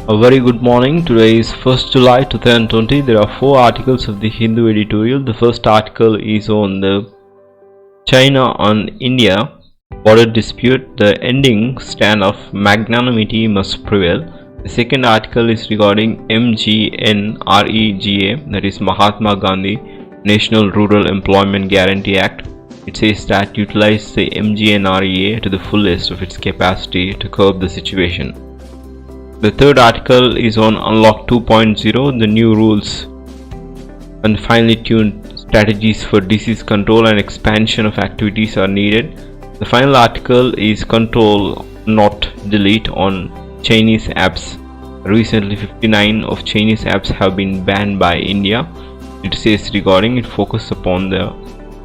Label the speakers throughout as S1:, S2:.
S1: A very good morning. Today is 1st July 2020. There are 4 articles of the Hindu editorial. The first article is on the China and India border dispute, the ending standoff, magnanimity must prevail. The second article is regarding MGNREGA, that is Mahatma Gandhi National Rural Employment Guarantee Act. It says that utilize the MGNREGA to the fullest of its capacity to curb the situation. The third article is on Unlock 2.0, the new rules and finely tuned strategies for disease control and expansion of activities are needed. The final article is Control Not Delete on Chinese apps. Recently 59 of Chinese apps have been banned by India. It says regarding it focuses upon the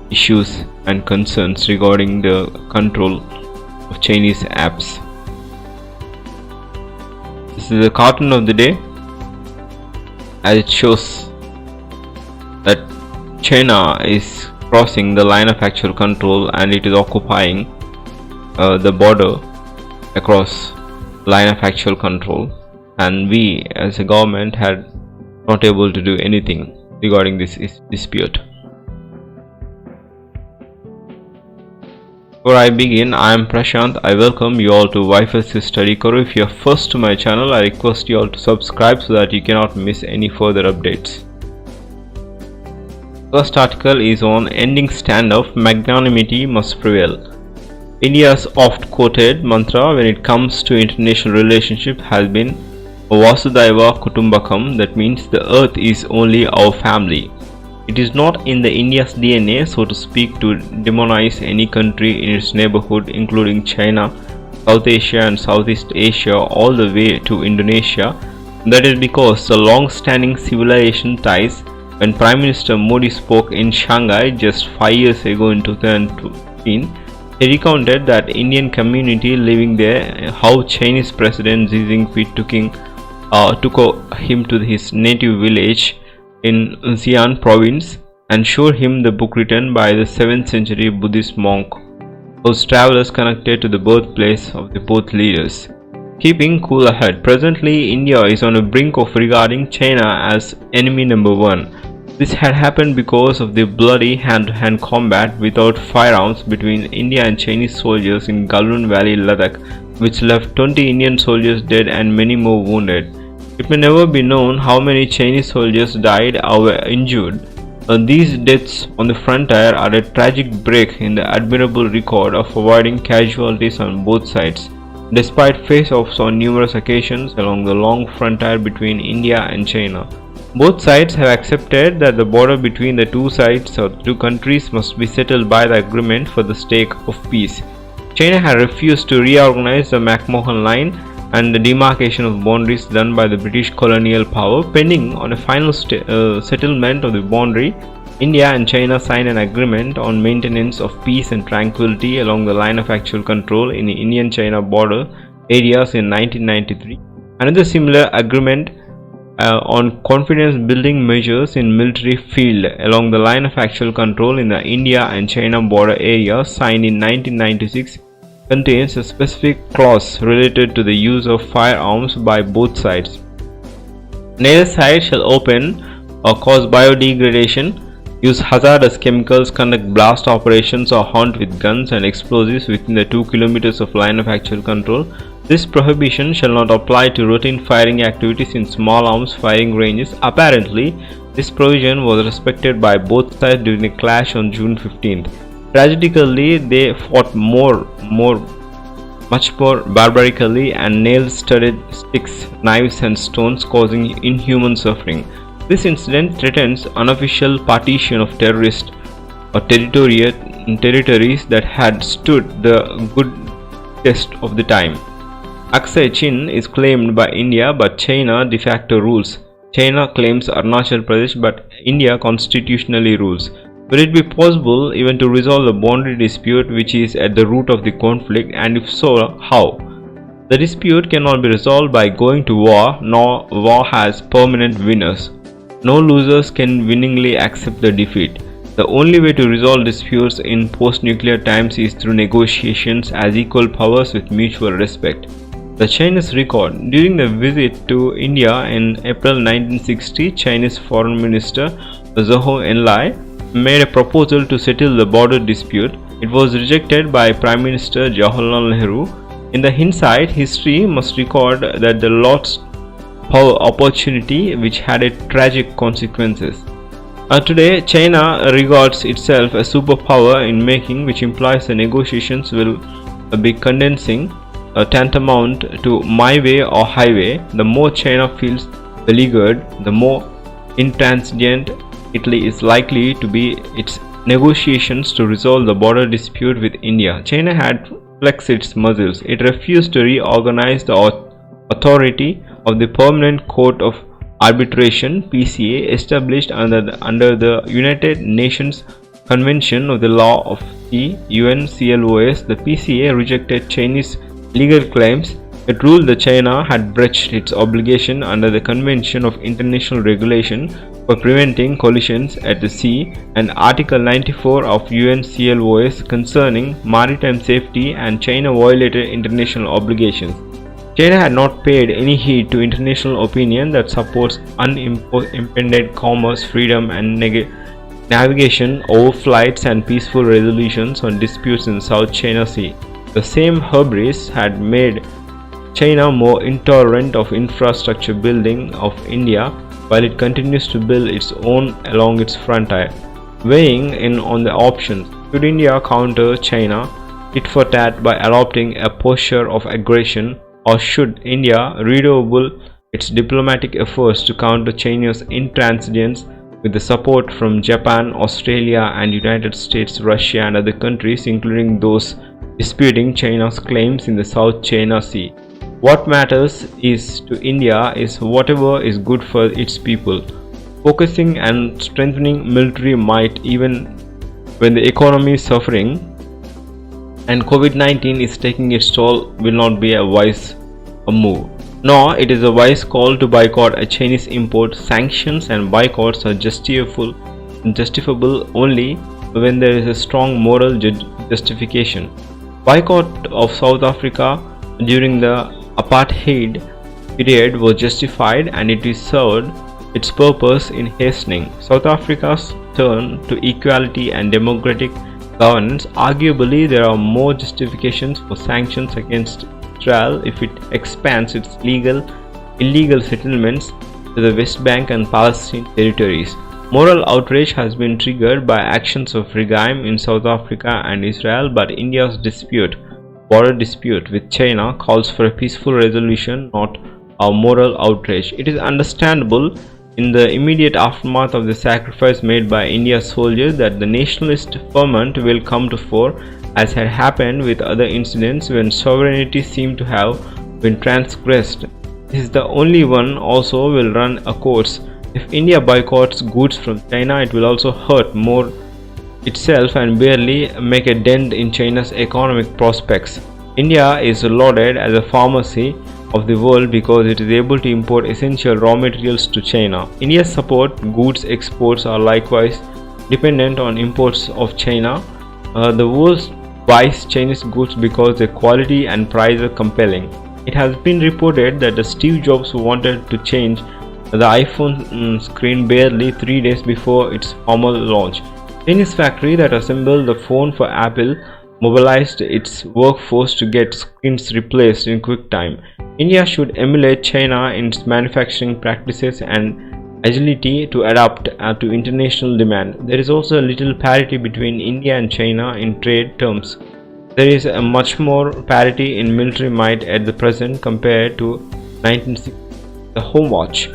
S1: issues and concerns regarding the control of Chinese apps. This is the cartoon of the day, as it shows that China is crossing the line of actual control and it is occupying the border across line of actual control, and we as a government had not able to do anything regarding this dispute. Before I begin, I am Prashant. I welcome you all to Wifi Study Karo. If you are first to my channel, I request you all to subscribe so that you cannot miss any further updates. First article is on ending standoff, magnanimity must prevail. India's oft quoted mantra when it comes to international relationship has been Vasudhaiva Kutumbakam, that means the earth is only our family. It is not in the India's DNA, so to speak, to demonize any country in its neighborhood, including China, South Asia and Southeast Asia, all the way to Indonesia. That is because the long-standing civilization ties. When Prime Minister Modi spoke in Shanghai just 5 years ago in 2015, he recounted that Indian community living there, how Chinese President Xi Jinping took him to his native village in Xi'an province and showed him the book written by the 7th century Buddhist monk, whose travelers connected to the birthplace of the both leaders. Keeping cool ahead, presently India is on the brink of regarding China as enemy number 1. This had happened because of the bloody hand-to-hand combat without firearms between India and Chinese soldiers in Galwan Valley, Ladakh, which left 20 Indian soldiers dead and many more wounded. It may never be known how many Chinese soldiers died or were injured. These deaths on the frontier are a tragic break in the admirable record of avoiding casualties on both sides. Despite face-offs on numerous occasions along the long frontier between India and China, both sides have accepted that the border between the two sides or two countries must be settled by the agreement for the sake of peace. China had refused to reorganize the McMahon Line and the demarcation of boundaries done by the British colonial power. Pending on a final settlement of the boundary, India and China signed an agreement on maintenance of peace and tranquility along the line of actual control in the Indian-China border areas in 1993. Another similar agreement on confidence building measures in military field along the line of actual control in the India and China border area, signed in 1996, contains a specific clause related to the use of firearms by both sides. Neither side shall open or cause biodegradation, use hazardous chemicals, conduct blast operations or hunt with guns and explosives within the 2 kilometers of line of actual control. This prohibition shall not apply to routine firing activities in small arms firing ranges. Apparently, this provision was respected by both sides during the clash on June 15th. Tragically, they fought much more barbarically and nail-studded sticks, knives and stones, causing inhuman suffering. This incident threatens unofficial partition of terrorist or territories that had stood the good test of the time. Aksai Chin is claimed by India but China de facto rules. China claims Arunachal Pradesh but India constitutionally rules. Will it be possible even to resolve the boundary dispute which is at the root of the conflict, and if so, how? The dispute cannot be resolved by going to war, nor war has permanent winners. No losers can winningly accept the defeat. The only way to resolve disputes in post-nuclear times is through negotiations as equal powers with mutual respect. The Chinese record. During the visit to India in April 1960, Chinese Foreign Minister Zhou Enlai made a proposal to settle the border dispute. It was rejected by Prime Minister Jawaharlal Nehru. In the hindsight, history must record that the lost power opportunity which had a tragic consequences. Today, China regards itself a superpower in making, which implies the negotiations will be condensing, tantamount to my way or highway. The more China feels beleaguered, the more intransigent Italy is likely to be its negotiations to resolve the border dispute with India. China had flexed its muscles. It refused to reorganize the authority of the Permanent Court of Arbitration (PCA) established under the United Nations Convention of the Law of the UNCLOS. The PCA rejected Chinese legal claims. It ruled that China had breached its obligation under the Convention of International Regulation for preventing collisions at the sea and Article 94 of UNCLOS concerning maritime safety, and China violated international obligations. China had not paid any heed to international opinion that supports unimpeded commerce, freedom and navigation, overflights and peaceful resolutions on disputes in the South China Sea. The same hubris had made China more intolerant of infrastructure building of India, while it continues to build its own along its frontier. Weighing in on the options: should India counter China tit for tat by adopting a posture of aggression, or should India redouble its diplomatic efforts to counter China's intransigence with the support from Japan, Australia and United States, Russia and other countries, including those disputing China's claims in the South China Sea? What matters to India is whatever is good for its people. Focusing and strengthening military might even when the economy is suffering and COVID-19 is taking its toll will not be a wise move. Nor it is a wise call to boycott a Chinese import. Sanctions and boycotts are justifiable only when there is a strong moral justification. Boycott of South Africa during the apartheid period was justified, and it served its purpose in hastening South Africa's turn to equality and democratic governance. Arguably, there are more justifications for sanctions against Israel if it expands its illegal settlements to the West Bank and Palestinian territories. Moral outrage has been triggered by actions of regime in South Africa and Israel, but India's border dispute with China calls for a peaceful resolution, not a moral outrage. It is understandable in the immediate aftermath of the sacrifice made by India's soldiers that the nationalist ferment will come to fore, as had happened with other incidents when sovereignty seemed to have been transgressed. This is the only one also will run a course. If India boycotts goods from China, it will also hurt more itself and barely make a dent in China's economic prospects. India is lauded as a pharmacy of the world because it is able to import essential raw materials to China. India's support goods exports are likewise dependent on imports of China. The world buys Chinese goods because their quality and price are compelling. It has been reported that Steve Jobs wanted to change the iPhone screen barely 3 days before its formal launch. Chinese factory that assembled the phone for Apple mobilized its workforce to get screens replaced in quick time. India should emulate China in its manufacturing practices and agility to adapt to international demand. There is also a little parity between India and China in trade terms. There is a much more parity in military might at the present compared to 1960. The home watch.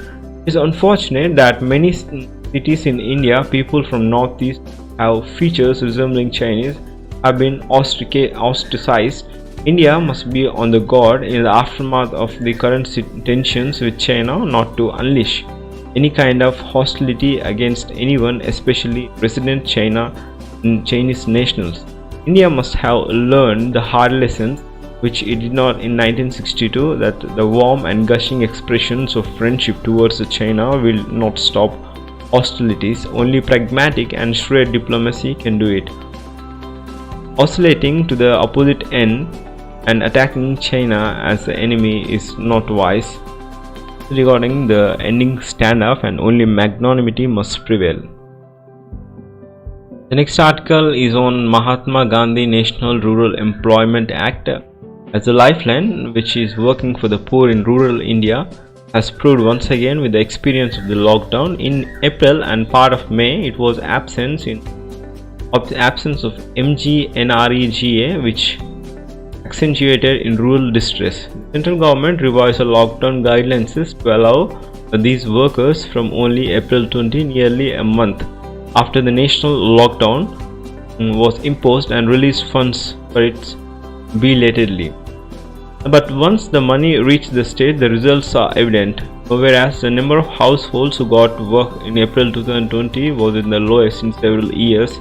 S1: It is unfortunate that many cities in India, people from northeast have features resembling Chinese, have been ostracized. India must be on the guard in the aftermath of the current tensions with China not to unleash any kind of hostility against anyone, especially resident Chinese nationals. India must have learned the hard lessons which it did not in 1962, that the warm and gushing expressions of friendship towards China will not stop hostilities. Only pragmatic and shrewd diplomacy can do it. Oscillating to the opposite end, and attacking China as the enemy is not wise. Regarding the ending standoff, and only magnanimity must prevail. The next article is on Mahatma Gandhi National Rural Employment Act as a lifeline which is working for the poor in rural India, has proved once again with the experience of the lockdown. In April and part of May, it was absence of MGNREGA, which accentuated in rural distress. The central government revised the lockdown guidelines to allow these workers from only April 20, nearly a month after the national lockdown was imposed, and released funds for it belatedly. But once the money reached the state, the results are evident. Whereas the number of households who got work in April 2020 was in the lowest in several years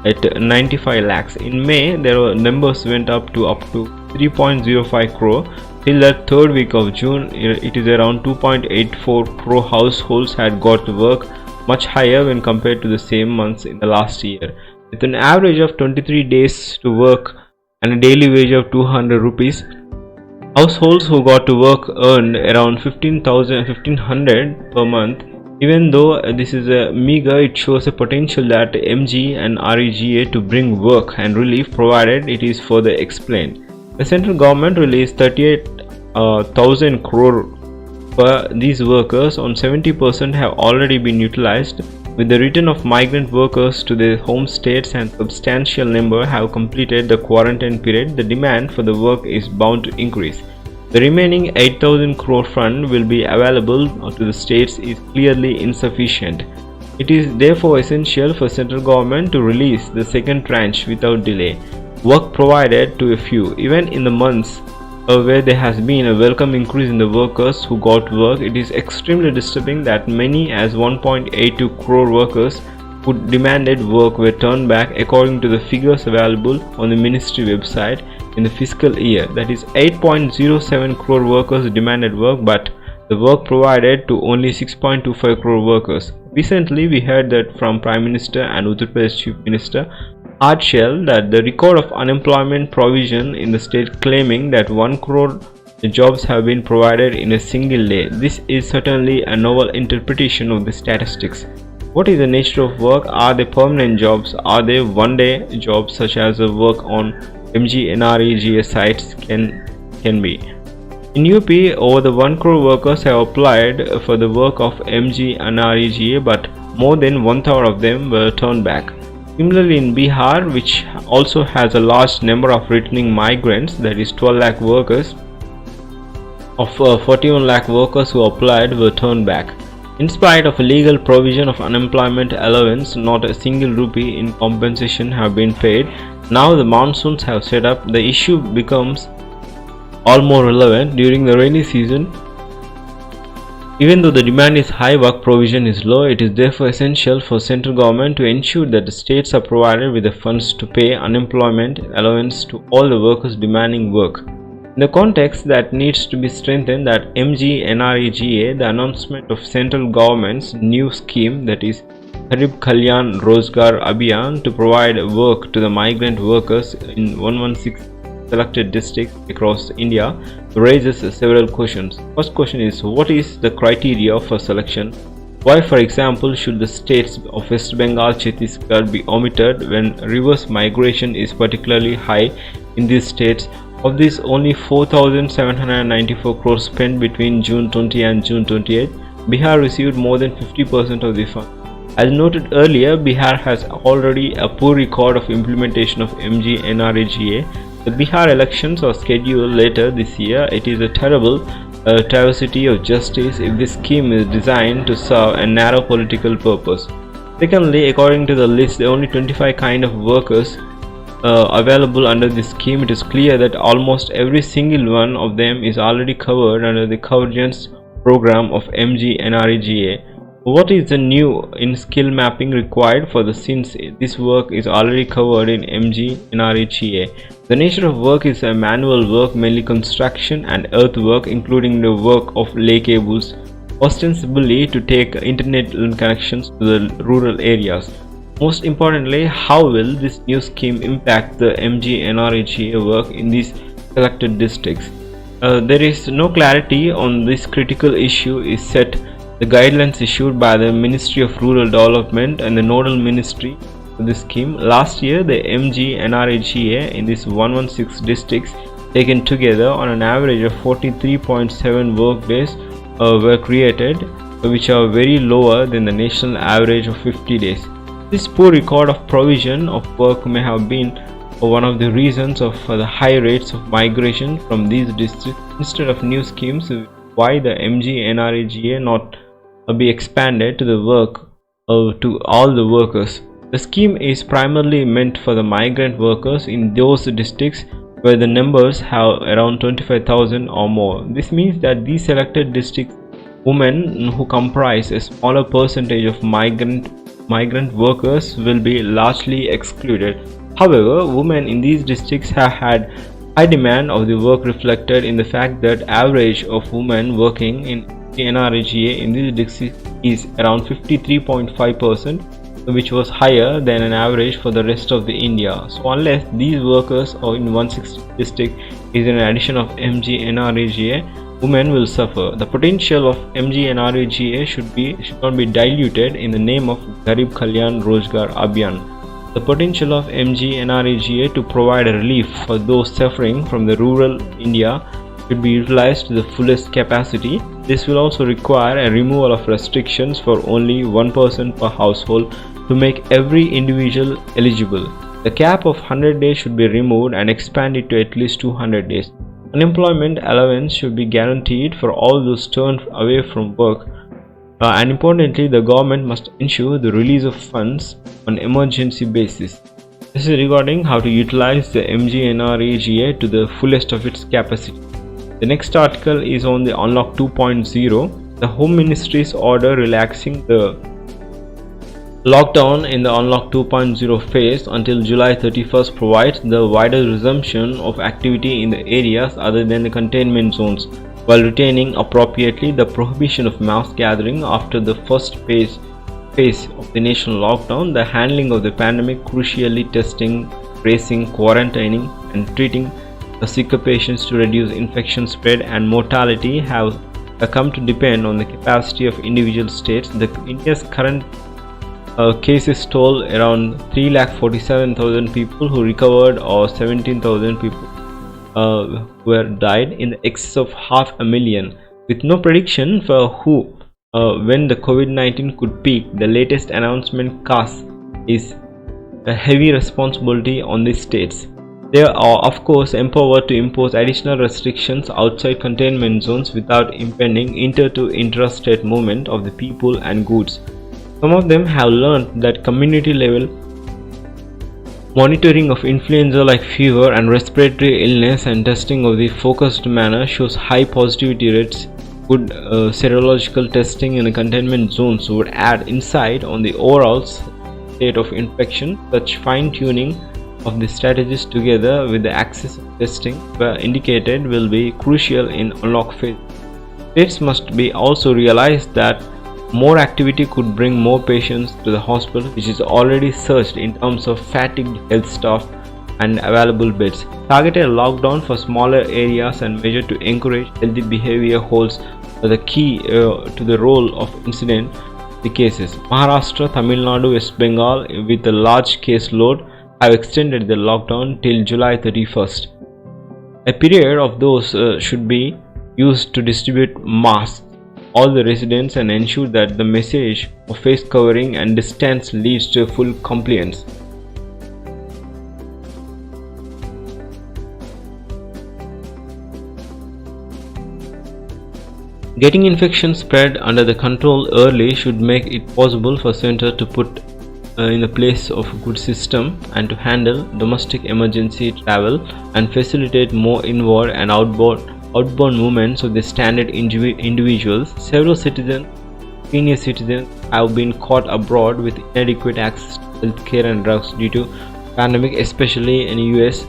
S1: at 95 lakhs. In May, their numbers went up to 3.05 crore. Till the third week of June, it is around 2.84 crore households had got work, much higher when compared to the same months in the last year. With an average of 23 days to work and a daily wage of 200 rupees, households who got to work earned around 1500 per month. Even though this is a meager, it shows a potential that MGNREGA to bring work and relief, provided it is further explained. The central government released 38,000 crore for these workers. On 70% have already been utilized. With the return of migrant workers to their home states and substantial number have completed the quarantine period, the demand for the work is bound to increase. The remaining 8,000 crore fund will be available to the states is clearly insufficient. It is therefore essential for central government to release the second tranche without delay. Work provided to a few. Even in the months where there has been a welcome increase in the workers who got work, it is extremely disturbing that many as 1.82 crore workers who demanded work were turned back, according to the figures available on the ministry website. In the fiscal year, that is 8.07 crore workers demanded work, but the work provided to only 6.25 crore workers. Recently, we heard that from Prime Minister and Utilise Chief Minister Hardshell that the record of unemployment provision in the state, claiming that 1 crore jobs have been provided in a single day. This is certainly a novel interpretation of the statistics. What is the nature of work? Are they permanent jobs? Are they one-day jobs, such as the work on MGNREGA sites can be? In UP, over the 1 crore workers have applied for the work of MGNREGA, but more than 1/3 of them were turned back. Similarly, in Bihar, which also has a large number of returning migrants, that is 12 lakh workers, of 41 lakh workers who applied were turned back. In spite of a legal provision of unemployment allowance, not a single rupee in compensation have been paid. Now the monsoons have set up, the issue becomes all more relevant during the rainy season. Even though the demand is high, work provision is low. It is therefore essential for central government to ensure that the states are provided with the funds to pay unemployment allowance to all the workers demanding work. In the context that needs to be strengthened, that MGNREGA, the announcement of central government's new scheme, that is Garib Kalyan Rozgar Abhiyan, to provide work to the migrant workers in 116 selected districts across India, raises several questions. First question is, what is the criteria for selection? Why, for example, should the states of West Bengal, Chhattisgarh be omitted when reverse migration is particularly high in these states? Of this, only 4,794 crores spent between June 20 and June 28. Bihar received more than 50% of the fund. As noted earlier, Bihar has already a poor record of implementation of MGNREGA. The Bihar elections are scheduled later this year. It is a terrible travesty of justice if this scheme is designed to serve a narrow political purpose. Secondly, according to the list, there are only 25 kind of workers available under this scheme. It is clear that almost every single one of them is already covered under the convergence program of MGNREGA. What is the new in skill mapping required for the, since this work is already covered in MGNREGA? The nature of work is a manual work, mainly construction and earthwork, including the work of lay cables, ostensibly to take internet connections to the rural areas. Most importantly, how will this new scheme impact the MGNREGA work in these selected districts. There is no clarity on this critical issue is set. The guidelines issued by the Ministry of Rural Development and the nodal ministry for this scheme. Last year, the MGNREGA in these 116 districts taken together on an average of 43.7 work days were created, which are very lower than the national average of 50 days. This poor record of provision of work may have been one of the reasons of the high rates of migration from these districts. Instead of new schemes, why the MGNREGA not be expanded to the work to all the workers? The scheme is primarily meant for the migrant workers in those districts where the numbers have around 25,000 or more. This means that these selected districts, women who comprise a smaller percentage of migrant workers will be largely excluded. However, women in these districts have had high demand of the work, reflected in the fact that average of women working in NREGA in these districts is around 53.5%, which was higher than an average for the rest of the India. So unless these workers are in 160 district is an addition of MGNREGA, women will suffer. The potential of MGNREGA should not be diluted in the name of Garib Kalyan Rozgar Abhiyan. The potential of MGNREGA to provide a relief for those suffering from the rural India should be utilized to the fullest capacity. This will also require a removal of restrictions for only one person per household to make every individual eligible. The cap of 100 days should be removed and expanded to at least 200 days. Unemployment allowance should be guaranteed for all those turned away from work. And importantly, the government must ensure the release of funds on emergency basis. This is regarding how to utilize the MGNREGA to the fullest of its capacity. The next article is on the Unlock 2.0. The Home Ministry's order relaxing the lockdown in the Unlock 2.0 phase until July 31st provides the wider resumption of activity in the areas other than the containment zones, while retaining appropriately the prohibition of mass gathering after the first phase of the national lockdown. The handling of the pandemic, crucially testing, tracing, quarantining and treating the sicker patients to reduce infection spread and mortality have come to depend on the capacity of individual states. India's current cases toll around 3,47,000 people who recovered, or 17,000 people were died, in the excess of 500,000. With no prediction for when the COVID-19 could peak, the latest announcement casts is a heavy responsibility on the states. They are of course empowered to impose additional restrictions outside containment zones without impeding inter to intrastate movement of the people and goods. Some of them have learned that community level monitoring of influenza like fever and respiratory illness and testing of the focused manner shows high positivity rates. Good serological testing in the containment zones would add insight on the overall state of infection. Such fine-tuning of the strategies together with the access of testing where indicated will be crucial in unlock phase. States must be also realized that more activity could bring more patients to the hospital, which is already surged in terms of fatigued health staff and available beds. Targeted lockdown for smaller areas and measure to encourage healthy behavior holds the key to the role of incident the cases. Maharashtra, Tamil Nadu, West Bengal with a large caseload have extended the lockdown till July 31st. A period of those should be used to distribute masks all the residents and ensure that the message of face covering and distance leads to full compliance. Getting infection spread under the control early should make it possible for center to put in the place of a good system and to handle domestic emergency travel and facilitate more inward and outbound movements of the standard individuals. Several senior citizens have been caught abroad with inadequate access to healthcare and drugs due to pandemic, especially in the US.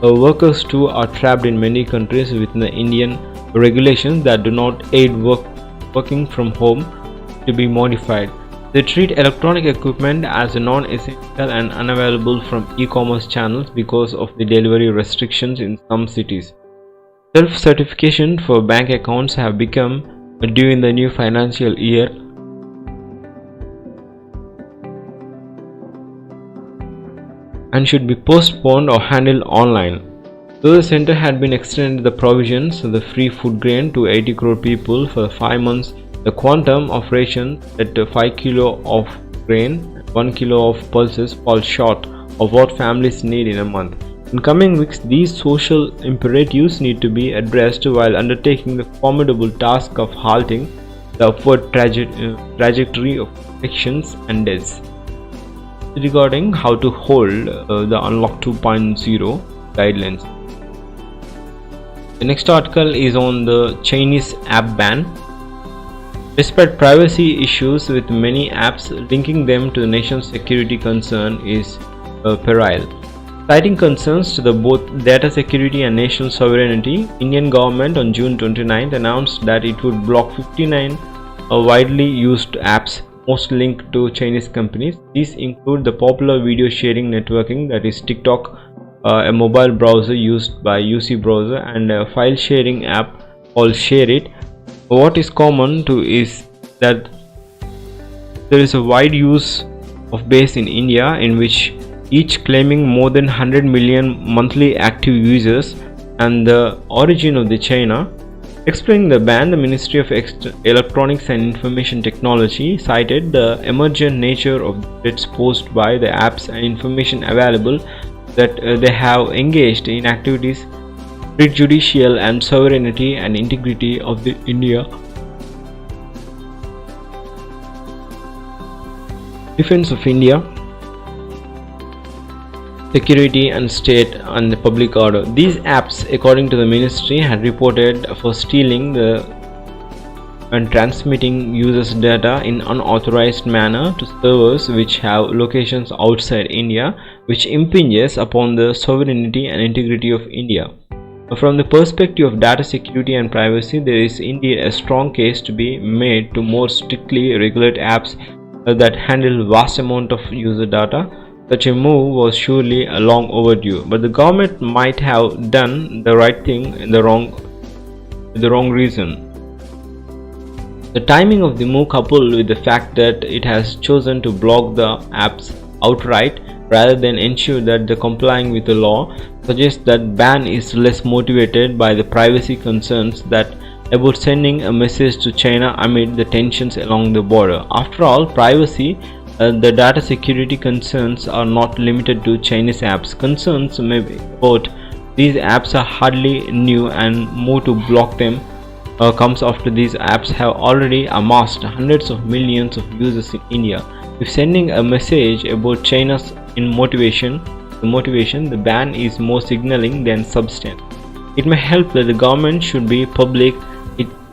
S1: Workers too are trapped in many countries with the Indian regulations that do not aid working from home to be modified. They treat electronic equipment as non-essential and unavailable from e-commerce channels because of the delivery restrictions in some cities. Self-certification for bank accounts have become due in the new financial year. And should be postponed or handled online. Though the center had been extended the provisions of the free food grain to 80 crore people for 5 months, the quantum of ration at 5 kilo of grain, 1 kilo of pulses falls short of what families need in a month. In coming weeks, these social imperatives need to be addressed while undertaking the formidable task of halting the upward trajectory of infections and deaths. Regarding how to hold the Unlock 2.0 guidelines. The next article is on the Chinese app ban. Despite privacy issues with many apps, linking them to the nation's security concern is prevail. Citing concerns to the both data security and national sovereignty, Indian government on June 29th announced that it would block 59 widely used apps, most linked to Chinese companies. These include the popular video sharing networking, that is TikTok, a mobile browser used by UC browser, and a file sharing app called ShareIt. What is common to is that there is a wide use of base in India, in which each claiming more than 100 million monthly active users, and the origin of the China. Explaining the ban, the Ministry of Electronics and Information Technology cited the emergent nature of the threats posed by the apps and information available, that they have engaged in activities prejudicial and sovereignty and integrity of the India. Defense of India, security and state and the public order. These apps, according to the ministry, had reported for stealing and transmitting users' data in unauthorized manner to servers which have locations outside India, which impinges upon the sovereignty and integrity of India. From the perspective of data security and privacy, there is indeed a strong case to be made to more strictly regulate apps that handle vast amount of user data. Such a move was surely long overdue, but the government might have done the right thing in the wrong reason. The timing of the move, coupled with the fact that it has chosen to block the apps outright rather than ensure that they are complying with the law, suggests that ban is less motivated by the privacy concerns that about sending a message to China amid the tensions along the border. After all, privacy, the data security concerns are not limited to Chinese apps. Concerns may be about these apps are hardly new, and move to block them comes after these apps have already amassed hundreds of millions of users in India. If sending a message about China's motivation, the ban is more signaling than substance. It may help that the government should be public.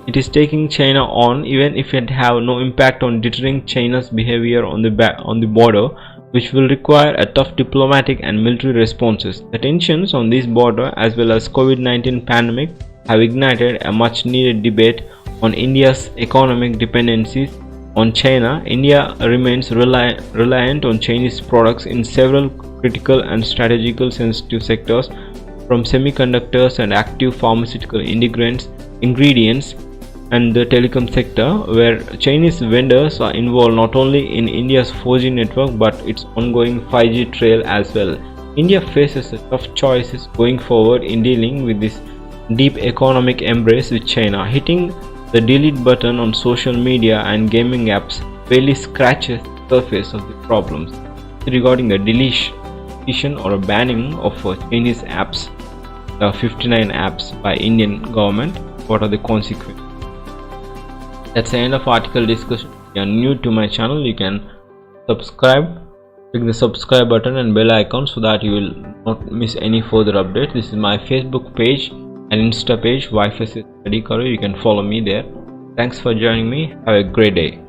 S1: It is taking China on, even if it have no impact on deterring China's behavior on the border, which will require a tough diplomatic and military responses. The tensions on this border, as well as COVID-19 pandemic, have ignited a much needed debate on India's economic dependencies on China. India remains reliant on Chinese products in several critical and strategically sensitive sectors, from semiconductors and active pharmaceutical ingredients and the telecom sector, where Chinese vendors are involved not only in India's 4G network but its ongoing 5G trail as well. India faces a tough choices going forward in dealing with this deep economic embrace with China. Hitting the delete button on social media and gaming apps barely scratches the surface of the problems. Regarding the deletion or a banning of Chinese apps, 59 apps by Indian government, what are the consequences? That's the end of article discussion. If you are new to my channel, you can subscribe, click the subscribe button and bell icon so that you will not miss any further updates. This is my Facebook page and Insta page, Wifi Karo. You can follow me there. Thanks for joining me. Have a great day.